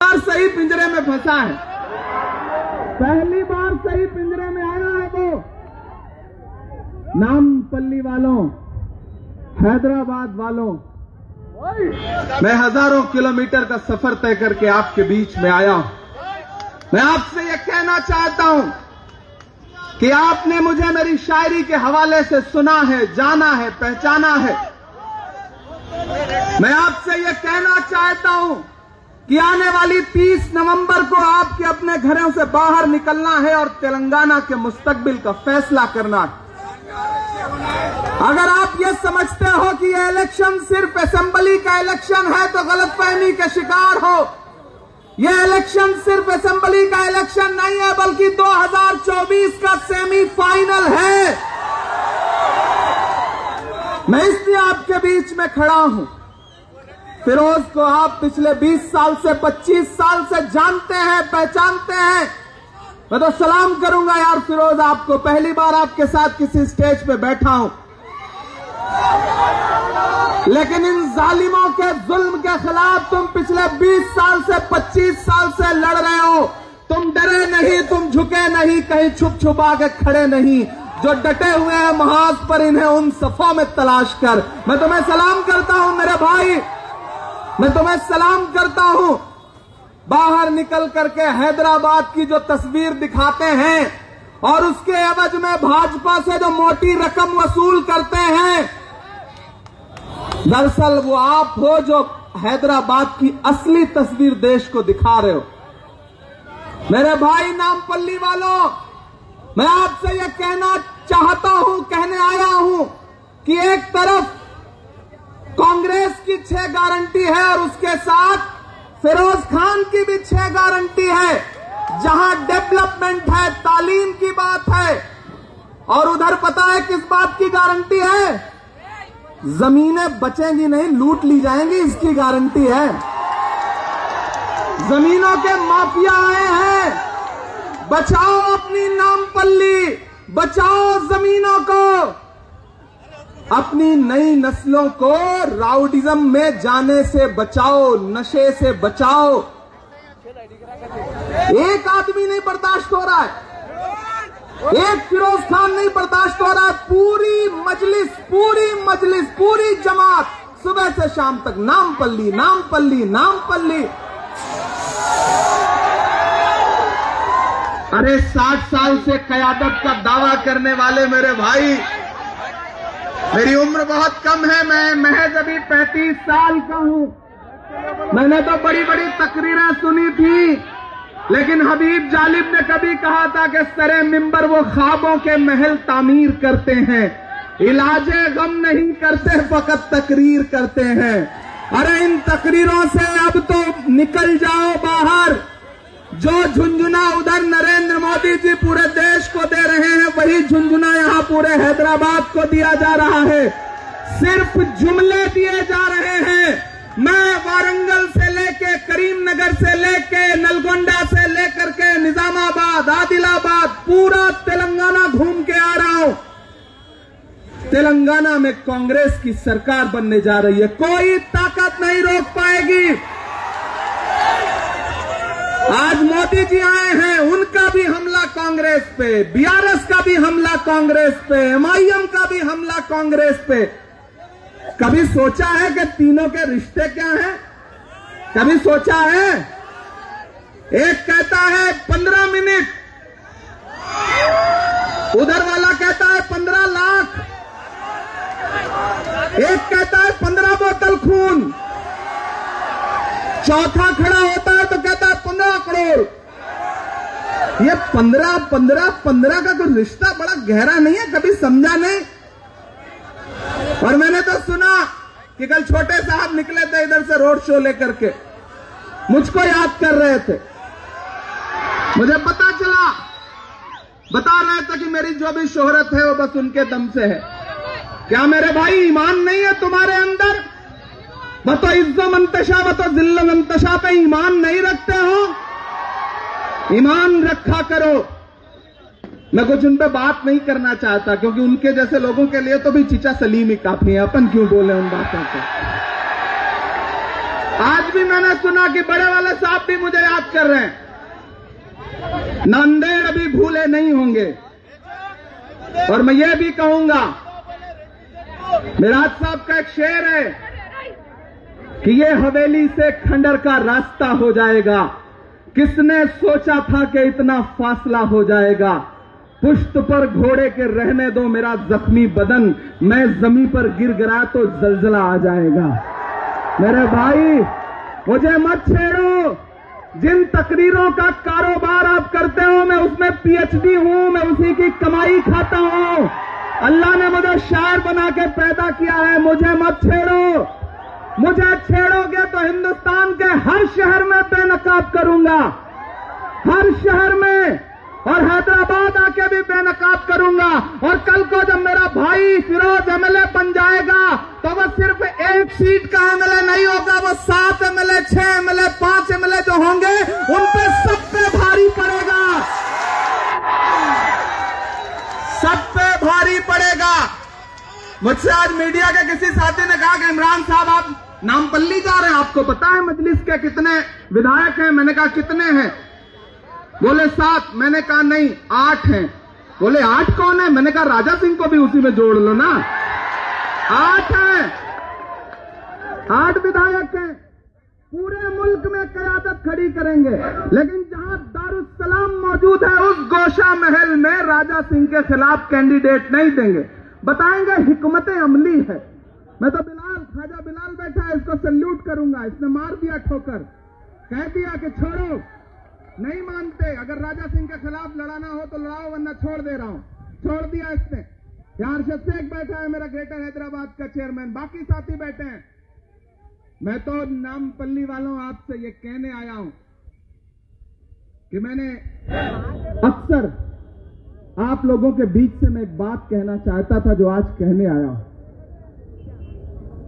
बार सही पिंजरे में फंसा है, पहली बार सही पिंजरे में आया है वो। नामपल्ली वालों, हैदराबाद वालों, मैं हजारों किलोमीटर का सफर तय करके आपके बीच में आया हूं। मैं आपसे यह कहना चाहता हूं कि आपने मुझे मेरी शायरी के हवाले से सुना है, जाना है, पहचाना है। मैं आपसे यह कहना चाहता हूं कि आने वाली 30 नवंबर को आपके अपने घरों से बाहर निकलना है और तेलंगाना के मुस्तकबिल का फैसला करना है। अगर आप ये समझते हो कि ये इलेक्शन सिर्फ असेंबली का इलेक्शन है तो गलतफहमी के शिकार हो। ये इलेक्शन सिर्फ असेंबली का इलेक्शन नहीं है, बल्कि 2024 का सेमीफाइनल है। मैं इसलिए आपके बीच में खड़ा हूं। फिरोज को आप पिछले 20 साल से 25 साल से जानते हैं, पहचानते हैं। मैं तो सलाम करूंगा यार फिरोज, आपको पहली बार आपके साथ किसी स्टेज पे बैठा हूं, लेकिन इन जालिमों के जुल्म के खिलाफ तुम पिछले 20 साल से 25 साल से लड़ रहे हो। तुम डरे नहीं, तुम झुके नहीं, कहीं छुप छुपा के खड़े नहीं। जो डटे हुए हैं महाज पर, इन्हें उन सफों में तलाश कर। मैं तुम्हें सलाम करता हूं मेरे भाई, मैं तुम्हें सलाम करता हूं। बाहर निकल करके हैदराबाद की जो तस्वीर दिखाते हैं और उसके एवज में भाजपा से जो मोटी रकम वसूल करते हैं, दरअसल वो आप हो जो हैदराबाद की असली तस्वीर देश को दिखा रहे हो। मेरे भाई नामपल्ली वालों, मैं आपसे यह कहना चाहता हूं, कहने आया हूं कि एक तरफ कांग्रेस की 6 गारंटी है और उसके साथ फिरोज खान की भी 6 गारंटी है, जहां डेवलपमेंट है, तालीम की बात है। और उधर पता है किस बात की गारंटी है? जमीनें बचेंगी नहीं, लूट ली जाएंगी, इसकी गारंटी है। जमीनों के माफिया आए हैं। बचाओ अपनी नामपल्ली, बचाओ जमीनों को, अपनी नई नस्लों को राउडिज्म में जाने से बचाओ, नशे से बचाओ। एक आदमी नहीं बर्दाश्त हो रहा है, एक फिरोज खान नहीं बर्दाश्त हो रहा है। पूरी मजलिस, पूरी जमात सुबह से शाम तक नामपल्ली, नामपल्ली, नामपल्ली। अरे 60 साल से कयादत का दावा करने वाले मेरे भाई, मेरी उम्र बहुत कम है, मैं महज अभी 35 साल का हूं। मैंने तो बड़ी बड़ी तकरीरें सुनी थी, लेकिन हबीब जालिब ने कभी कहा था कि सरे मिंबर वो ख्वाबों के महल तामीर करते हैं, इलाजे गम नहीं करते, फकत तकरीर करते हैं। अरे इन तकरीरों से अब तो निकल जाओ बाहर। जो झुंझुना उधर नरेंद्र मोदी जी पूरे देश को दे रहे हैं, वही झुंझुना यहां पूरे हैदराबाद को दिया जा रहा है। सिर्फ जुमले दिए जा रहे हैं। मैं वारंगल से लेके, करीमनगर से लेके, नलगोंडा से लेकर के निजामाबाद, आदिलाबाद, पूरा तेलंगाना घूम के आ रहा हूं। तेलंगाना में कांग्रेस की सरकार बनने जा रही है, कोई ताकत नहीं रोक पाएगी। आज मोदी जी आए हैं, उनका भी हमला कांग्रेस पे, बीआरएस का भी हमला कांग्रेस पे, एमआईएम का भी हमला कांग्रेस पे। कभी सोचा है कि तीनों के रिश्ते क्या हैं? कभी सोचा है? एक कहता है 15 मिनट, उधर वाला कहता है 15 लाख, एक कहता है 15 बोतल खून, चौथा खड़ा होता है तो कहता है 15 करोड़। ये 15 का कोई रिश्ता बड़ा गहरा नहीं है? कभी समझा नहीं? और मैंने तो सुना कि कल छोटे साहब निकले थे इधर से रोड शो लेकर के, मुझको याद कर रहे थे। मुझे पता चला, बता रहे थे कि मेरी जो भी शोहरत है वो बस उनके दम से है। क्या मेरे भाई ईमान नहीं है तुम्हारे अंदर? बतो इज्जो मंतशा, बतो जिल्ल मंतशा पे ईमान नहीं रखते हो? ईमान रखा करो। मैं कुछ उन पे बात नहीं करना चाहता, क्योंकि उनके जैसे लोगों के लिए तो भी चीचा सलीम ही काफी है, अपन क्यों बोले उन बातों को। आज भी मैंने सुना कि बड़े वाले साहब भी मुझे याद कर रहे हैं। नांदेड़ अभी भूले नहीं होंगे। और मैं ये भी कहूंगा, मिराज साहब का एक शेर है कि ये हवेली से खंडर का रास्ता हो जाएगा। किसने सोचा था कि इतना फासला हो जाएगा। पुश्त पर घोड़े के रहने दो मेरा जख्मी बदन, मैं जमीन पर गिर गिरा तो जलजला आ जाएगा। मेरे भाई मुझे मत छेड़ो। जिन तकरीरों का कारोबार आप करते हो, मैं उसमें पीएचडी हूं, मैं उसी की कमाई खाता हूं। अल्लाह ने मुझे शायर बना के पैदा किया है, मुझे मत छेड़ो। मुझे छेड़ोगे तो हिंदुस्तान के हर शहर में बेनकाब करूंगा, हर शहर में, और हैदराबाद आके भी बेनकाब करूंगा। और कल को जब मेरा भाई फिरोज एमएलए बन जाएगा तो वह सिर्फ एक सीट का एमएलए नहीं होगा, वो 7 एमएलए, 6 एमएलए, 5 एमएलए जो होंगे उन पे सब पे भारी पड़ेगा, सब पे भारी पड़ेगा। मुझसे आज मीडिया के किसी साथी ने कहा कि इमरान साहब आप नामपल्ली जा रहे हैं, आपको पता है मजलिस के कितने विधायक हैं? मैंने कहा कितने हैं? बोले 7। मैंने कहा नहीं 8 हैं। बोले 8 कौन है? मैंने कहा राजा सिंह को भी उसी में जोड़ लो ना। 8 हैं, 8 विधायक हैं। पूरे मुल्क में क़यादत खड़ी करेंगे, लेकिन जहां दारुस्सलाम मौजूद है उस गोशा महल में राजा सिंह के खिलाफ कैंडिडेट नहीं देंगे। बताएंगे हिकमत अमली है। मैं तो ख्वाजा बिलाल बैठा है, इसको सल्यूट करूंगा। इसने मार दिया ठोकर, कह दिया कि छोड़ो, नहीं मानते। अगर राजा सिंह के खिलाफ लड़ाना हो तो लड़ाओ, वरना छोड़ दे रहा हूं। छोड़ दिया इसने। यार शेख बैठा है मेरा ग्रेटर हैदराबाद का चेयरमैन, बाकी साथी बैठे हैं। मैं तो नामपल्ली वालों आपसे ये कहने आया हूं कि मैंने अक्सर आप लोगों के बीच से मैं एक बात कहना चाहता था जो आज कहने आया हूं।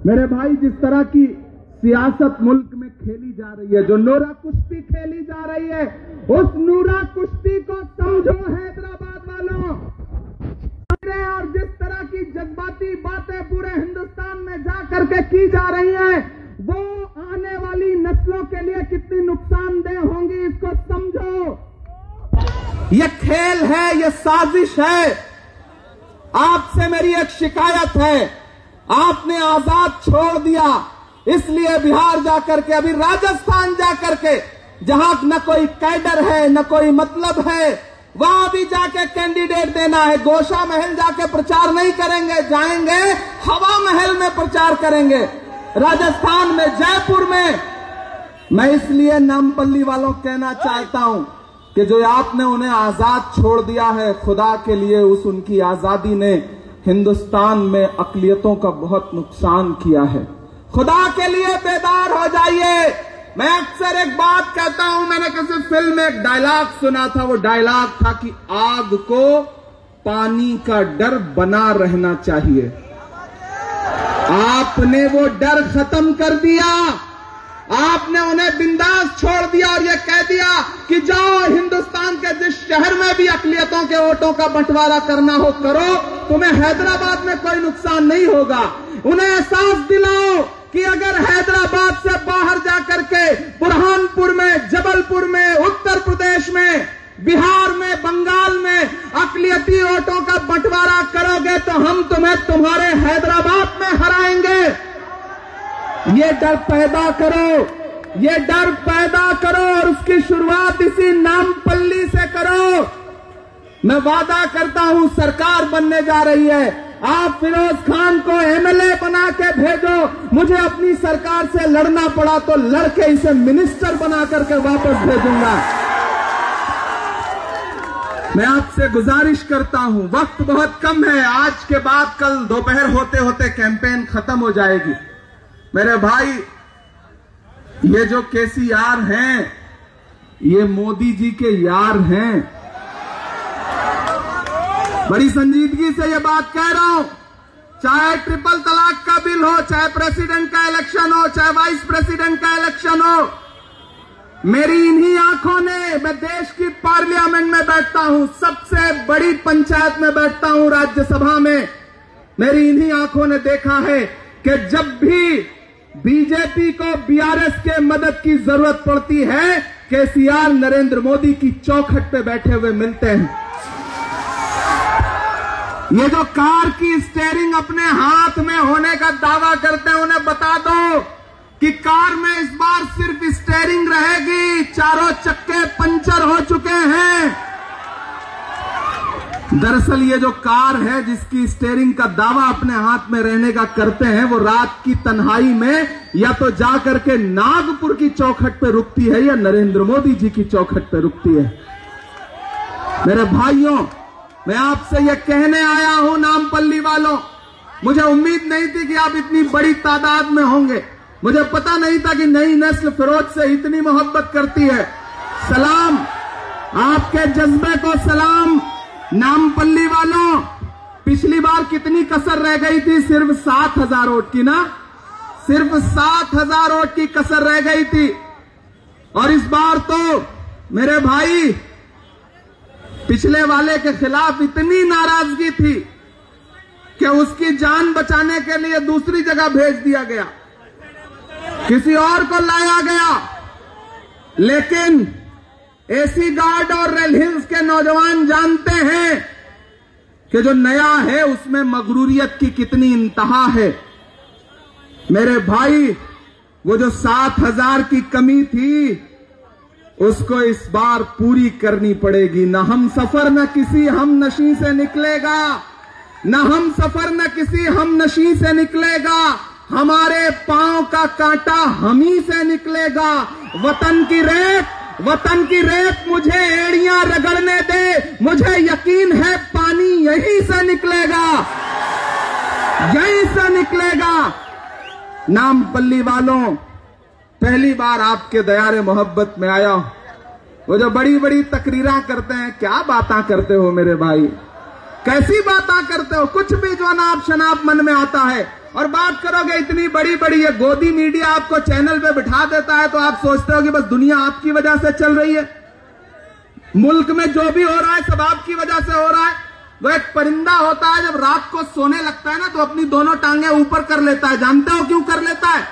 मेरे भाई, जिस तरह की सियासत मुल्क में खेली जा रही है, जो नूरा कुश्ती खेली जा रही है, उस नूरा कुश्ती को समझो हैदराबाद वालों। और जिस तरह की जज्बाती बातें पूरे हिंदुस्तान में जा करके की जा रही हैं, वो आने वाली नस्लों के लिए कितनी नुकसानदेह होंगी, इसको समझो। ये खेल है, ये साजिश है। आपसे मेरी एक शिकायत है, आपने आजाद छोड़ दिया, इसलिए बिहार जाकर के, अभी राजस्थान जाकर के, जहां न कोई कैडर है न कोई मतलब है, वहां भी जाके कैंडिडेट देना है। गोशा महल जाके प्रचार नहीं करेंगे, जाएंगे हवा महल में प्रचार करेंगे, राजस्थान में, जयपुर में। मैं इसलिए नामपल्ली वालों कहना चाहता हूं कि जो आपने उन्हें आजाद छोड़ दिया है, खुदा के लिए उस उनकी आजादी ने हिंदुस्तान में अकलियतों का बहुत नुकसान किया है। खुदा के लिए बेदार हो जाइए। मैं अक्सर एक बात कहता हूं, मैंने किसी फिल्म में एक डायलॉग सुना था। वो डायलॉग था कि आग को पानी का डर बना रहना चाहिए। आपने वो डर खत्म कर दिया, आपने उन्हें बिंदास छोड़ दिया और ये कह दिया कि जाओ हिंदुस्तान के जिस शहर में भी अकलियतों के वोटों का बंटवारा करना हो करो, तुम्हें हैदराबाद में कोई नुकसान नहीं होगा। उन्हें एहसास दिलाओ कि अगर हैदराबाद से बाहर जाकर के बुरहानपुर में, जबलपुर में, उत्तर प्रदेश में, बिहार में, बंगाल में अकलियती वोटों का बंटवारा करोगे तो हम तुम्हें तुम्हारे हैदराबाद में हराएंगे। ये डर पैदा करो, ये डर पैदा करो और उसकी शुरुआत इसी नामपल्ली से करो। मैं वादा करता हूं सरकार बनने जा रही है, आप फिरोज खान को एमएलए बना के भेजो। मुझे अपनी सरकार से लड़ना पड़ा तो लड़के इसे मिनिस्टर बना करके वापस भेजूंगा। मैं आपसे गुजारिश करता हूं, वक्त बहुत कम है, आज के बाद कल दोपहर होते होते कैंपेन खत्म हो जाएगी। मेरे भाई, ये जो केसीआर हैं, ये मोदी जी के यार हैं। बड़ी संजीदगी से ये बात कह रहा हूं। चाहे ट्रिपल तलाक का बिल हो, चाहे प्रेसिडेंट का इलेक्शन हो, चाहे वाइस प्रेसिडेंट का इलेक्शन हो, मेरी इन्हीं आंखों ने, मैं देश की पार्लियामेंट में बैठता हूं, सबसे बड़ी पंचायत में बैठता हूं, राज्यसभा में, मेरी इन्हीं आंखों ने देखा है कि जब भी बीजेपी को बीआरएस के मदद की जरूरत पड़ती है, केसीआर नरेंद्र मोदी की चौखट पे बैठे हुए मिलते हैं। ये जो कार की स्टीयरिंग अपने हाथ में होने का दावा करते हैं, उन्हें बता दो कि कार में इस बार सिर्फ स्टीयरिंग रहेगी, चारों चक्के पंचर हो चुके हैं। दरअसल ये जो कार है जिसकी स्टीयरिंग का दावा अपने हाथ में रहने का करते हैं, वो रात की तन्हाई में या तो जाकर के नागपुर की चौखट पे रुकती है या नरेंद्र मोदी जी की चौखट पे रुकती है। मेरे भाइयों, मैं आपसे ये कहने आया हूं, नामपल्ली वालों, मुझे उम्मीद नहीं थी कि आप इतनी बड़ी तादाद में होंगे। मुझे पता नहीं था कि नई नस्ल फिरोज से इतनी मोहब्बत करती है। सलाम, आपके जज्बे को सलाम। नामपल्ली वालों, पिछली बार कितनी कसर रह गई थी? सिर्फ 7,000 वोट की ना, सिर्फ 7,000 वोट की कसर रह गई थी। और इस बार तो मेरे भाई पिछले वाले के खिलाफ इतनी नाराजगी थी कि उसकी जान बचाने के लिए दूसरी जगह भेज दिया गया, किसी और को लाया गया। लेकिन एसी गार्ड और रेल हिल्स के नौजवान जानते हैं कि जो नया है उसमें मगरूरियत की कितनी इंतहा है। मेरे भाई, वो जो 7,000 की कमी थी उसको इस बार पूरी करनी पड़ेगी। न हम सफर न किसी हम नशी से निकलेगा, न हम सफर न किसी हम नशी से निकलेगा, हमारे पांव का कांटा हम ही से निकलेगा। वतन की रेत मुझे एड़ियां रगड़ने दे, मुझे यकीन है पानी यहीं से निकलेगा, यहीं से निकलेगा। नामपल्ली वालों, पहली बार आपके दयारे मोहब्बत में आया। वो जो बड़ी बड़ी तकरीरें करते हैं, क्या बातें करते हो मेरे भाई, कैसी बातें करते हो? कुछ भी जो अनाप शनाप मन में आता है और बात करोगे इतनी बड़ी बड़ी। ये गोदी मीडिया आपको चैनल पे बिठा देता है तो आप सोचते हो कि बस दुनिया आपकी वजह से चल रही है, मुल्क में जो भी हो रहा है सब आपकी वजह से हो रहा है। वो एक परिंदा होता है, जब रात को सोने लगता है ना तो अपनी दोनों टांगे ऊपर कर लेता है। जानते हो क्यों कर लेता है?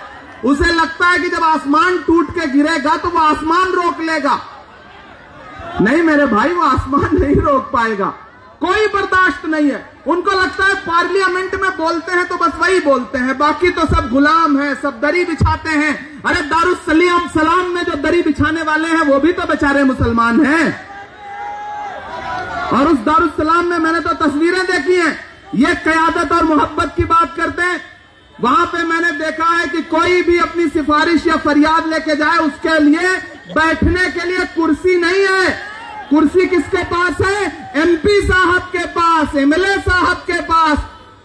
उसे लगता है कि जब आसमान टूट के गिरेगा तो वो आसमान रोक लेगा। नहीं मेरे भाई, वो आसमान नहीं रोक पाएगा, कोई बर्दाश्त नहीं है। उनको लगता है पार्लियामेंट में बोलते हैं तो बस वही बोलते हैं, बाकी तो सब गुलाम है, सब दरी बिछाते हैं। अरे दारुस्सलाम सलाम में जो दरी बिछाने वाले हैं वो भी तो बेचारे मुसलमान हैं। और उस दारुस्सलाम में मैंने तो तस्वीरें देखी हैं, ये क़यादत और मोहब्बत की बात करते हैं। वहां पे मैंने देखा है कि कोई भी अपनी सिफारिश या फरियाद लेके जाए, उसके लिए बैठने के लिए कुर्सी नहीं है। कुर्सी किसके पास है? एमपी साहब के पास, एमएलए साहब के पास।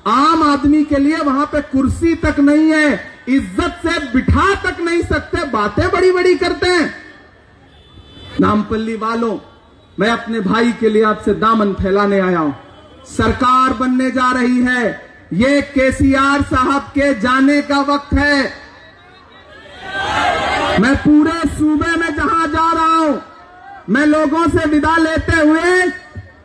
आम आदमी के लिए वहां पे कुर्सी तक नहीं है, इज्जत से बिठा तक नहीं सकते, बातें बड़ी बड़ी करते हैं। नामपल्ली वालों, मैं अपने भाई के लिए आपसे दामन फैलाने आया हूं। सरकार बनने जा रही है, ये केसीआर साहब के जाने का वक्त है। मैं पूरे सूबे में जहां जा रहा हूं, मैं लोगों से विदा लेते हुए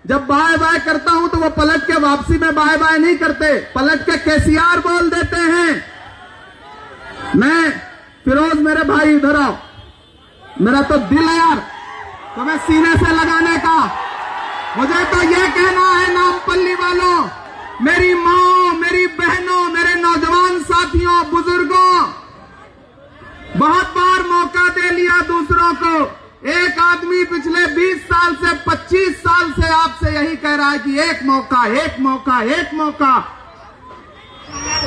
जब बाय बाय करता हूं तो वो पलट के वापसी में बाय बाय नहीं करते, पलट के केसीआर बोल देते हैं। मैं फिरोज मेरे भाई इधर आओ, मेरा तो दिल है यार तुम्हें सीने से लगाने का। मुझे तो ये कहना है नामपल्ली वालों, मेरी माँ, मेरी बहनों, मेरे नौजवान साथियों, बुजुर्गों, बहुत बार मौका दे लिया दूसरों को। एक आदमी पिछले 20 साल से 25 साल से आपसे यही कह रहा है कि एक मौका, एक मौका, एक मौका।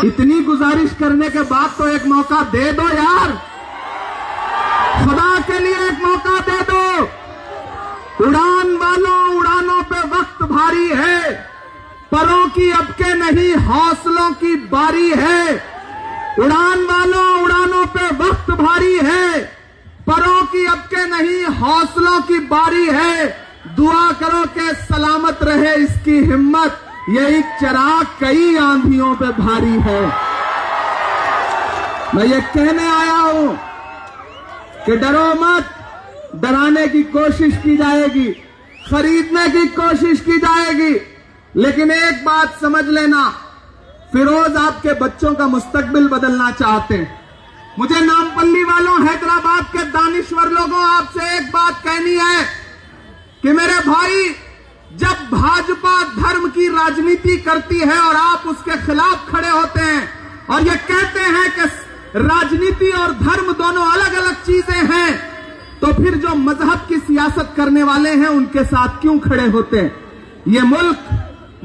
इतनी गुजारिश करने के बाद तो एक मौका दे दो यार, खुदा के लिए एक मौका दे दो। उड़ान वालों, उड़ानों पे वक्त भारी है, परों की अब के नहीं हौसलों की बारी है। उड़ान वालों, उड़ानों पे वक्त भारी है, परों की अब के नहीं हौसलों की बारी है। दुआ करो कि सलामत रहे इसकी हिम्मत, यही चिराग कई आंधियों पे भारी है। मैं ये कहने आया हूं कि डरो मत, डराने की कोशिश की जाएगी, खरीदने की कोशिश की जाएगी, लेकिन एक बात समझ लेना, फिरोज आपके बच्चों का मुस्तकबिल बदलना चाहते हैं। मुझे नामपल्ली वालों, हैदराबाद के दानिश्वर लोगों, आपसे एक बात कहनी है कि मेरे भाई, जब भाजपा धर्म की राजनीति करती है और आप उसके खिलाफ खड़े होते हैं और ये कहते हैं कि राजनीति और धर्म दोनों अलग अलग चीजें हैं, तो फिर जो मजहब की सियासत करने वाले हैं उनके साथ क्यों खड़े होते हैं? ये मुल्क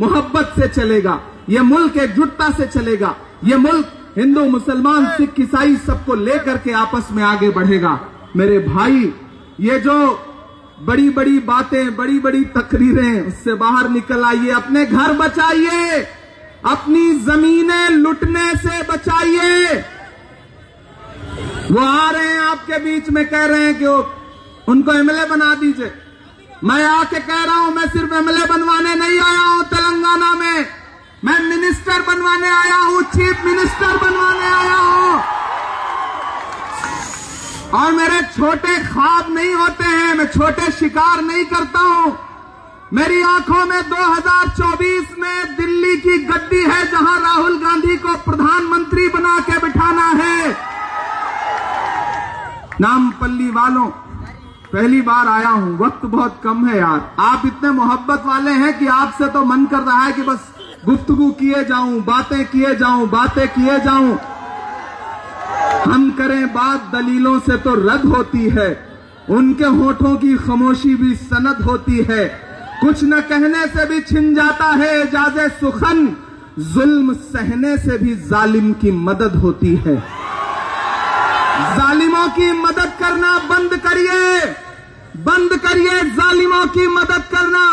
मोहब्बत से चलेगा, ये मुल्क एकजुटता से चलेगा, ये मुल्क हिंदू, मुसलमान, सिख, ईसाई सबको लेकर के आपस में आगे बढ़ेगा। मेरे भाई, ये जो बड़ी बड़ी बातें, बड़ी बड़ी तकरीरें, उससे बाहर निकल आइए, अपने घर बचाइए, अपनी जमीनें लुटने से बचाइए। वो आ रहे हैं आपके बीच में, कह रहे हैं कि उनको एमएलए बना दीजिए। मैं आके कह रहा हूं, मैं सिर्फ एमएलए बनवाने नहीं आया हूं तेलंगाना में, मैं मिनिस्टर बनवाने आया हूं, चीफ मिनिस्टर बनवाने आया हूं। और मेरे छोटे ख्वाब नहीं होते हैं, मैं छोटे शिकार नहीं करता हूं। मेरी आंखों में 2024 में दिल्ली की गद्दी है, जहां राहुल गांधी को प्रधानमंत्री बना के बिठाना है। नामपल्ली वालों, पहली बार आया हूं, वक्त बहुत कम है यार। आप इतने मोहब्बत वाले हैं कि आपसे तो मन कर रहा है कि बस गुफ्तगू किए जाऊं, बातें किए जाऊं, बातें किए जाऊं। हम करें बात दलीलों से तो रद्द होती है, उनके होठों की खामोशी भी सनद होती है। कुछ न कहने से भी छिन जाता है एजाज़े सुखन, जुल्म सहने से भी जालिम की मदद होती है। जालिमों की मदद करना बंद करिए, बंद करिए जालिमों की मदद करना।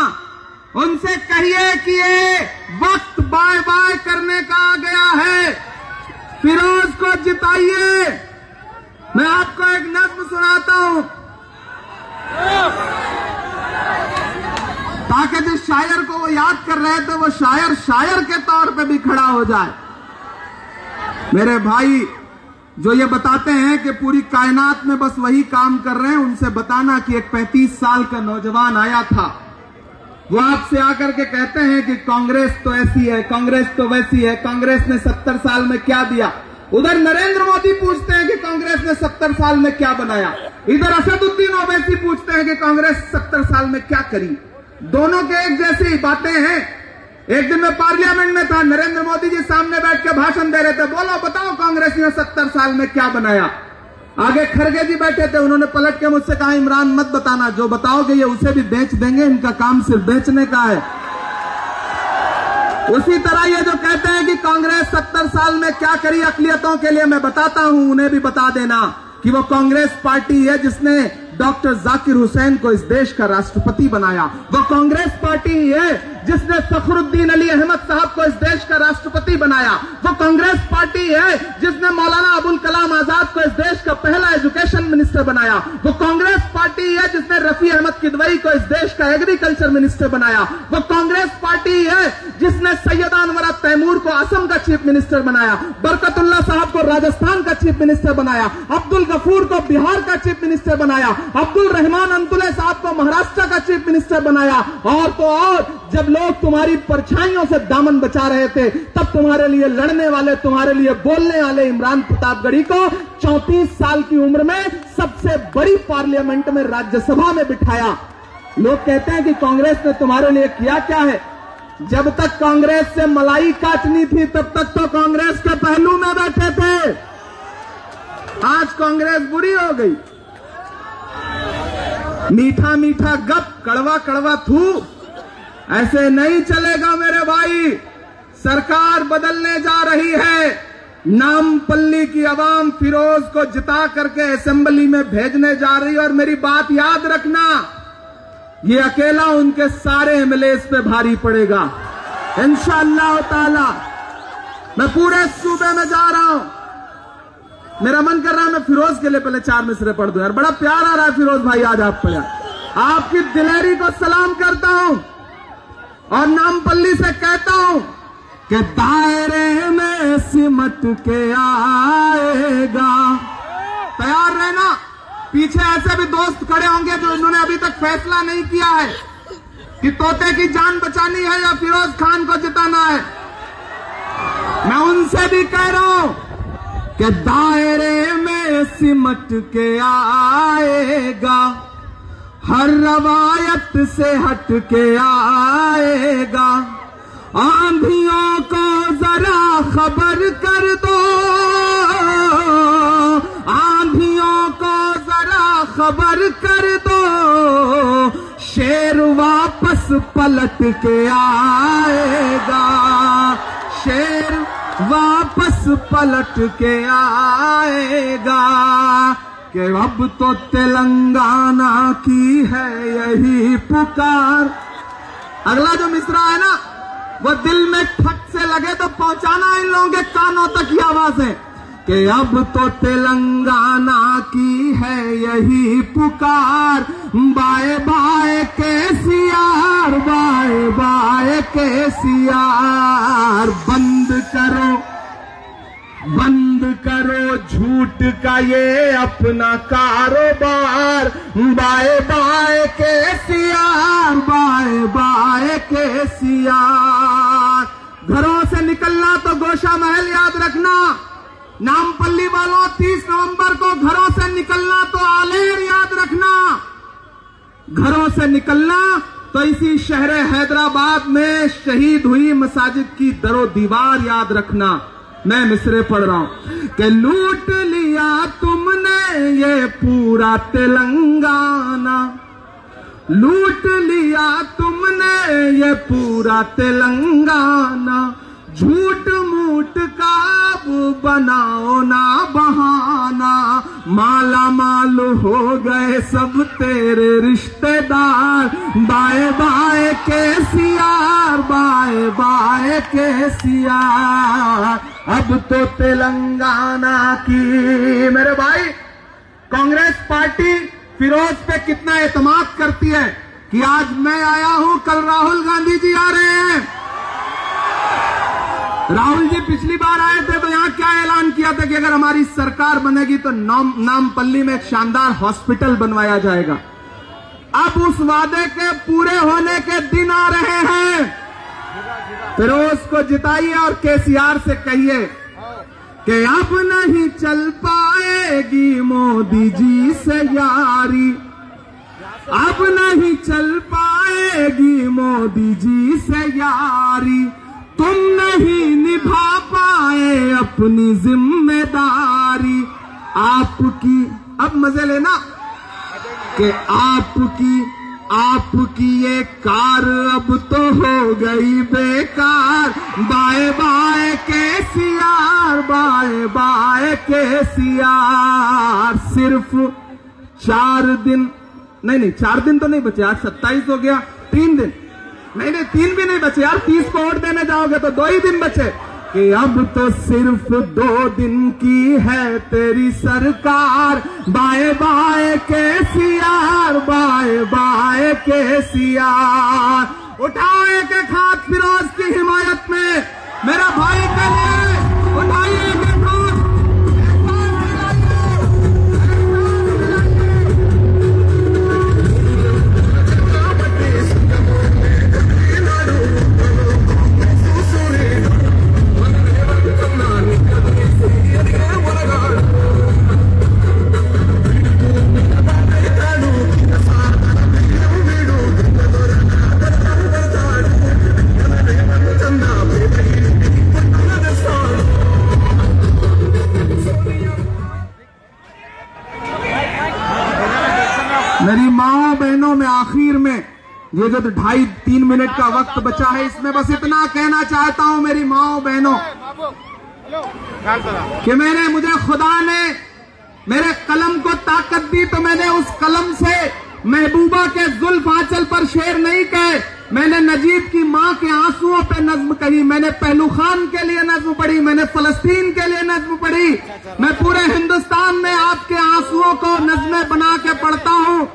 उनसे कहिए कि ये वक्त बाय बाय करने का आ गया है, फिरोज को जिताइए। मैं आपको एक नज्म सुनाता हूं ताकि जिस शायर को वो याद कर रहे थे वो शायर शायर के तौर पे भी खड़ा हो जाए। मेरे भाई, जो ये बताते हैं कि पूरी कायनात में बस वही काम कर रहे हैं, उनसे बताना कि एक 35 साल का नौजवान आया था, वो आपसे आकर के कहते हैं कि कांग्रेस तो ऐसी है, कांग्रेस तो वैसी है, कांग्रेस ने 70 साल में क्या दिया। उधर नरेंद्र मोदी पूछते हैं कि कांग्रेस ने 70 साल में क्या बनाया, इधर असदुद्दीन ओवैसी पूछते हैं कि कांग्रेस 70 साल में क्या करी। दोनों के एक जैसी बातें हैं। एक दिन मैं पार्लियामेंट में था, नरेंद्र मोदी जी सामने बैठ के भाषण दे रहे थे, बोलो बताओ कांग्रेस ने 70 साल में क्या बनाया। आगे खरगे जी बैठे थे, उन्होंने पलट के मुझसे कहा, इमरान मत बताना, जो बताओगे ये उसे भी बेच देंगे, इनका काम सिर्फ बेचने का है। उसी तरह ये जो कहते हैं कि कांग्रेस 70 साल में क्या करी अकलियतों के लिए, मैं बताता हूं, उन्हें भी बता देना कि वो कांग्रेस पार्टी है जिसने डॉक्टर जाकिर हुसैन को इस देश का राष्ट्रपति बनाया। वो कांग्रेस पार्टी है जिसने फखरुद्दीन अली अहमद साहब को इस देश का राष्ट्रपति बनाया। वो कांग्रेस पार्टी है जिसने मौलाना अबुल कलाम आजाद को इस देश का पहला एजुकेशन मिनिस्टर बनाया। वो कांग्रेस पार्टी है जिसने रफी अहमद किदवई को इस देश का एग्रीकल्चर मिनिस्टर बनाया। वो कांग्रेस पार्टी है जिसने सैयदा अनवरा तैमूर को असम का चीफ मिनिस्टर बनाया, बरकतुल्लाह साहब को राजस्थान का चीफ मिनिस्टर बनाया, अब्दुल गफूर को बिहार का चीफ मिनिस्टर बनाया, अब्दुल रहमान अंतुले साहब को महाराष्ट्र का चीफ मिनिस्टर बनाया। और तो और, जब लोग तुम्हारी परछाइयों से दामन बचा रहे थे, तब तुम्हारे लिए लड़ने वाले, तुम्हारे लिए बोलने वाले इमरान प्रतापगढ़ी को 34 साल की उम्र में सबसे बड़ी पार्लियामेंट में, राज्यसभा में बिठाया। लोग कहते हैं कि कांग्रेस ने तुम्हारे लिए किया क्या है। जब तक कांग्रेस से मलाई काटनी थी तब तक तो कांग्रेस के पहलू में बैठे थे। आज कांग्रेस बुरी हो गई। मीठा मीठा गप, कड़वा कड़वा थू, ऐसे नहीं चलेगा मेरे भाई। सरकार बदलने जा रही है। नामपल्ली की आवाम फिरोज को जिता करके असेंबली में भेजने जा रही है। और मेरी बात याद रखना, ये अकेला उनके सारे एमएलएस पे भारी पड़ेगा इंशाअल्लाह ताला। मैं पूरे सूबे में जा रहा हूं। मेरा मन कर रहा है मैं फिरोज के लिए पहले 4 मिसरे पढ़ दूं यार। बड़ा प्यार आ रहा है फिरोज भाई, आज आप पढ़ा। आपकी दिलेरी को सलाम करता हूं और नामपल्ली से कहता हूं कि दायरे में सिमट के आएगा। तैयार रहना। पीछे ऐसे भी दोस्त खड़े होंगे जो इन्होंने अभी तक फैसला नहीं किया है कि तोते की जान बचानी है या फिरोज खान को जिताना है। मैं उनसे भी कह रहा हूं कि दायरे में सिमट के आएगा, हर रवायत से हट के आएगा। आंधियों को जरा खबर कर दो, आंधियों को जरा खबर कर दो, शेर वापस पलट के आएगा, शेर वापस पलट के आएगा। कि अब तो तेलंगाना की है यही पुकार। अगला जो मिसरा है ना, वो दिल में ठक से लगे तो पहुंचाना इन लोगों के कानों तक की आवाज है कि अब तो तेलंगाना की है यही पुकार। बाए बाए केसीआर, बाए बाए केसीआर, बंद करो झूठ का ये अपना कारोबार। बाए बाए केसीआर, बाए बाए केसीआर। घरों से निकलना तो गोशा महल याद रखना। नामपल्ली वालों 30 नवंबर को घरों से निकलना तो आलेर याद रखना। घरों से निकलना तो इसी शहर हैदराबाद में शहीद हुई मसाजिद की दरो दीवार याद रखना। मैं मिसरे पढ़ रहा हूं कि लूट लिया तुमने ये पूरा तेलंगाना, लूट लिया तुमने ये पूरा तेलंगाना। झूठ मूठ का बनाओ ना बहाना, माला माल हो गए सब तेरे रिश्तेदार। बाए बाए केसीआर, बाए बाए केसीआर। अब तो तेलंगाना की। मेरे भाई, कांग्रेस पार्टी फिरोज पे कितना एतमाद करती है कि आज मैं आया हूं, कल राहुल गांधी जी आ रहे हैं। राहुल जी पिछली बार आए थे तो यहां क्या ऐलान किया था कि अगर हमारी सरकार बनेगी तो नामपल्ली में एक शानदार हॉस्पिटल बनवाया जाएगा। अब उस वादे के पूरे होने के दिन आ रहे हैं। फिरोज को जिताइए और केसीआर से कहिए कि अब नहीं चल पाएगी मोदी जी से यारी, अब नहीं चल पाएगी मोदी जी से यारी। तुम नहीं निभा पाए अपनी जिम्मेदारी। आपकी, अब मजे लेना, कि आपकी ये कार अब तो हो गई बेकार। बाए बाए केसीआर, बाए बाए केसीआर। सिर्फ 4 दिन, नहीं 4 दिन तो नहीं बचे, आज 27 हो गया, 3 दिन, नहीं 3 भी नहीं बचे यार। 30 को वोट देने जाओगे तो 2 ही दिन बचे। कि अब तो सिर्फ 2 दिन की है तेरी सरकार। बाए बाए केसीआर, बाए बाए केसीआर। उठाओ एक एक हाथ फिरोज की हिमायत में, मेरा भाई के लिए उठाइए एक एक हाथ। मेरी माओ बहनों में आखिर में ये जो 2.5-3 मिनट का वक्त बचा है, इसमें बस इतना कहना चाहता हूं मेरी माओ बहनों कि मुझे खुदा ने मेरे कलम को ताकत दी तो मैंने उस कलम से महबूबा के जुल्फ आंचल पर शेर नहीं कहे, मैंने नजीब की मां के आंसुओं पे नज्म कही, मैंने पहलू खान के लिए नज्म पढ़ी, मैंने फलस्तीन के लिए नज्म पढ़ी। मैं पूरे हिंदुस्तान में आपके आंसुओं को नज्में बना के पढ़ता हूं।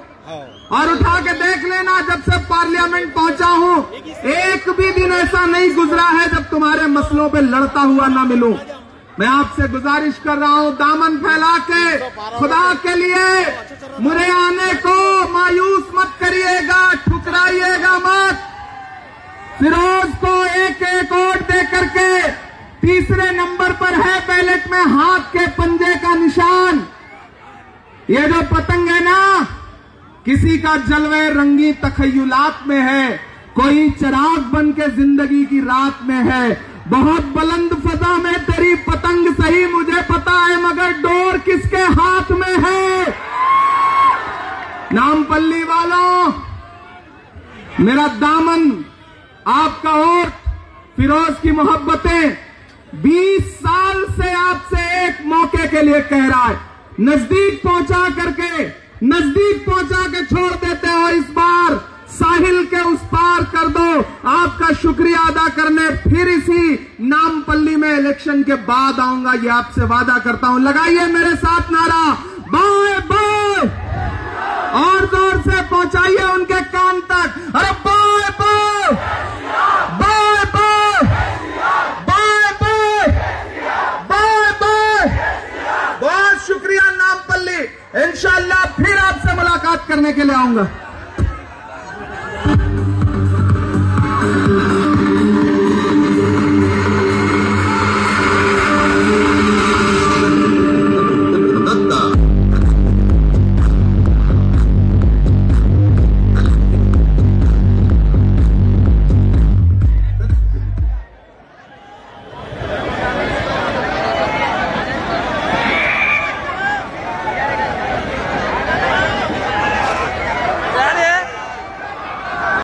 और उठा के देख लेना, जब से पार्लियामेंट पहुंचा हूं, एक भी दिन ऐसा नहीं गुजरा है जब तुम्हारे मसलों पे लड़ता हुआ ना मिलूं। मैं आपसे गुजारिश कर रहा हूं, दामन फैला के खुदा के लिए मुरे आने को मायूस मत करिएगा, ठुकराइएगा मत। फिरोज को एक एक वोट दे करके तीसरे नंबर पर है बैलेट में हाथ के पंजे का निशान। ये जो पतंग है ना, किसी का जलवे रंगी तखय्युलात में है, कोई चिराग बन के जिंदगी की रात में है। बहुत बुलंद फजा में तेरी पतंग सही मुझे पता है, मगर डोर किसके हाथ में है? नामपल्ली वालों, मेरा दामन, आपका ओट, फिरोज की मोहब्बतें 20 साल से आपसे एक मौके के लिए कह रहा है। नजदीक पहुंचा के छोड़ देते हो, इस बार साहिल के उस पार कर दो। आपका शुक्रिया अदा करने फिर इसी नामपल्ली में इलेक्शन के बाद आऊंगा, ये आपसे वादा करता हूं। लगाइए मेरे साथ नारा, बाय बाय, और जोर से पहुंचाइए उनके कान तक। अरे bye bye, bye bye, bye bye, bye bye. बहुत शुक्रिया नामपल्ली, इंशाअल्लाह फिर आपसे मुलाकात करने के लिए आऊंगा।